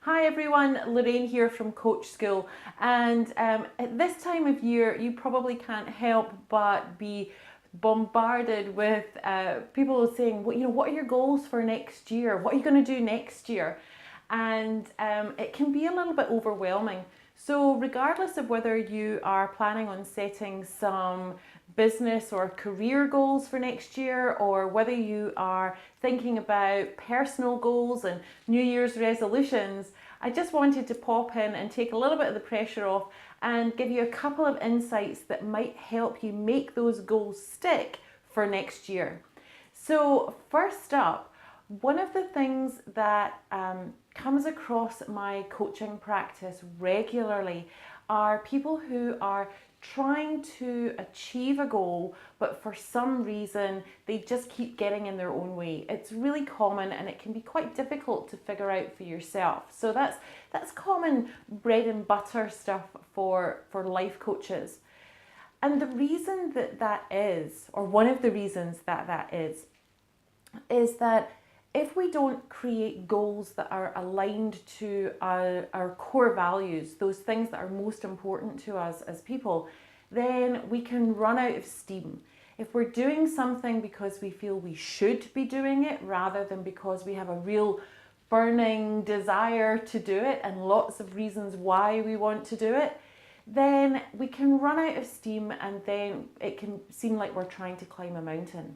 Hi everyone, Lorraine here from Coach School, and at this time of year you probably can't help but be bombarded with people saying, well, what are your goals for next year? What are you going to do next year? And it can be a little bit overwhelming. So regardless of whether you are planning on setting some business or career goals for next year, or whether you are thinking about personal goals and New Year's resolutions, I just wanted to pop in and take a little bit of the pressure off and give you a couple of insights that might help you make those goals stick for next year. So first up, one of the things that comes across my coaching practice regularly are people who are trying to achieve a goal, but for some reason they just keep getting in their own way. It's really common and it can be quite difficult to figure out for yourself. So that's common bread and butter stuff for life coaches. And the reason that is, or one of the reasons that is that if we don't create goals that are aligned to our core values, those things that are most important to us as people, then we can run out of steam. If we're doing something because we feel we should be doing it rather than because we have a real burning desire to do it and lots of reasons why we want to do it, then we can run out of steam and then it can seem like we're trying to climb a mountain.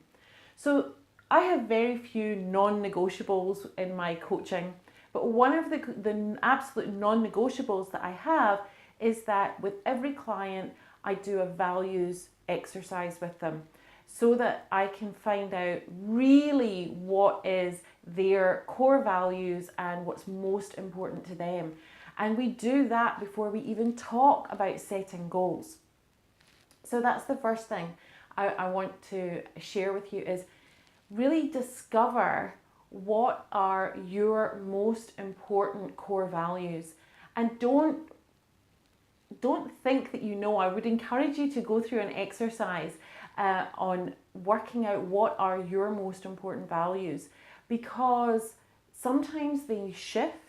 So I have very few non-negotiables in my coaching, but one of the absolute non-negotiables that I have is that with every client, I do a values exercise with them so that I can find out really what is their core values and what's most important to them. And we do that before we even talk about setting goals. So that's the first thing I want to share with you is really discover what are your most important core values, and don't think that you know. I would encourage you to go through an exercise on working out what are your most important values, because sometimes they shift.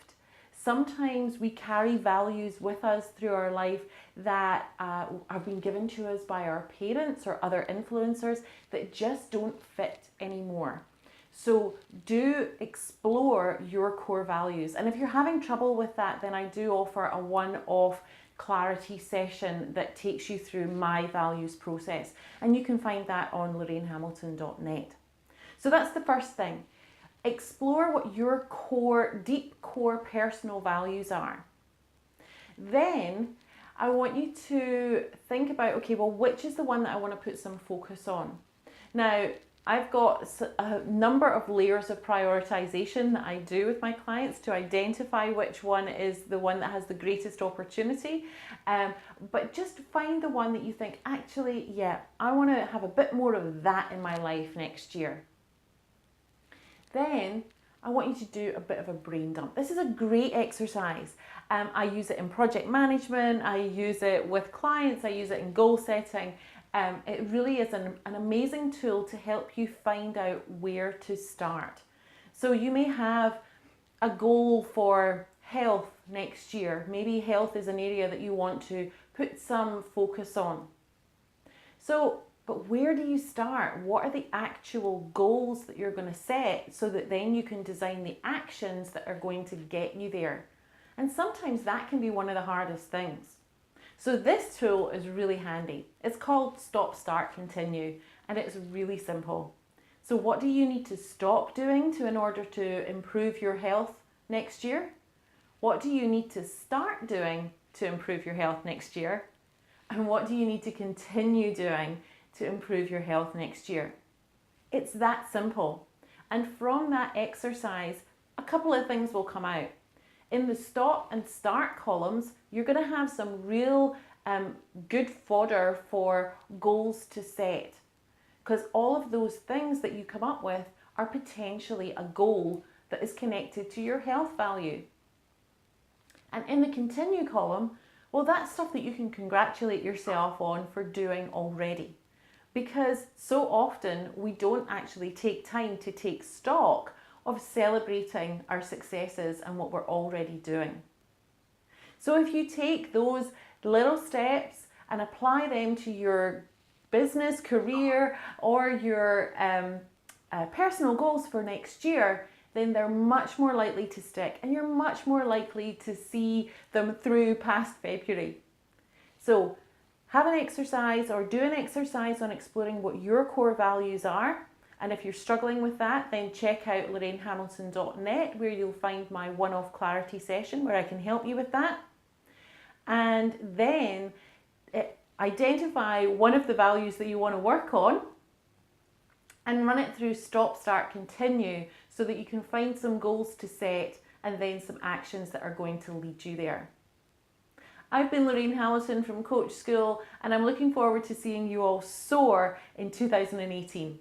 Sometimes we carry values with us through our life that have been given to us by our parents or other influencers that just don't fit anymore. So do explore your core values. And if you're having trouble with that, then I do offer a one-off clarity session that takes you through my values process. And you can find that on lorrainehamilton.net. So that's the first thing. Explore what your deep core personal values are. Then I want you to think about, okay, well, which is the one that I want to put some focus on? Now, I've got a number of layers of prioritization that I do with my clients to identify which one is the one that has the greatest opportunity. But just find the one that you think, actually, yeah, I want to have a bit more of that in my life next year. Then I want you to do a bit of a brain dump. This is a great exercise. I use it in project management, I use it with clients, I use it in goal setting. It really is an amazing tool to help you find out where to start. So you may have a goal for health next year. Maybe health is an area that you want to put some focus on. But where do you start? What are the actual goals that you're going to set so that then you can design the actions that are going to get you there? And sometimes that can be one of the hardest things. So this tool is really handy. It's called Stop, Start, Continue, and it's really simple. So what do you need to stop doing in order to improve your health next year? What do you need to start doing to improve your health next year? And what do you need to continue doing to improve your health next year? It's that simple. And from that exercise, a couple of things will come out. In the stop and start columns, you're going to have some real good fodder for goals to set, because all of those things that you come up with are potentially a goal that is connected to your health value. And in the continue column, well, that's stuff that you can congratulate yourself on for doing already. Because so often we don't actually take time to take stock of celebrating our successes and what we're already doing. So if you take those little steps and apply them to your business, career, or your personal goals for next year, then they're much more likely to stick and you're much more likely to see them through past February. So have an exercise or do an exercise on exploring what your core values are. And if you're struggling with that, then check out lorrainehamilton.net, where you'll find my one-off clarity session where I can help you with that. And then identify one of the values that you want to work on and run it through stop, start, continue, so that you can find some goals to set and then some actions that are going to lead you there. I've been Lorraine Hamilton from Coach School, and I'm looking forward to seeing you all soar in 2018.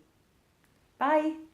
Bye.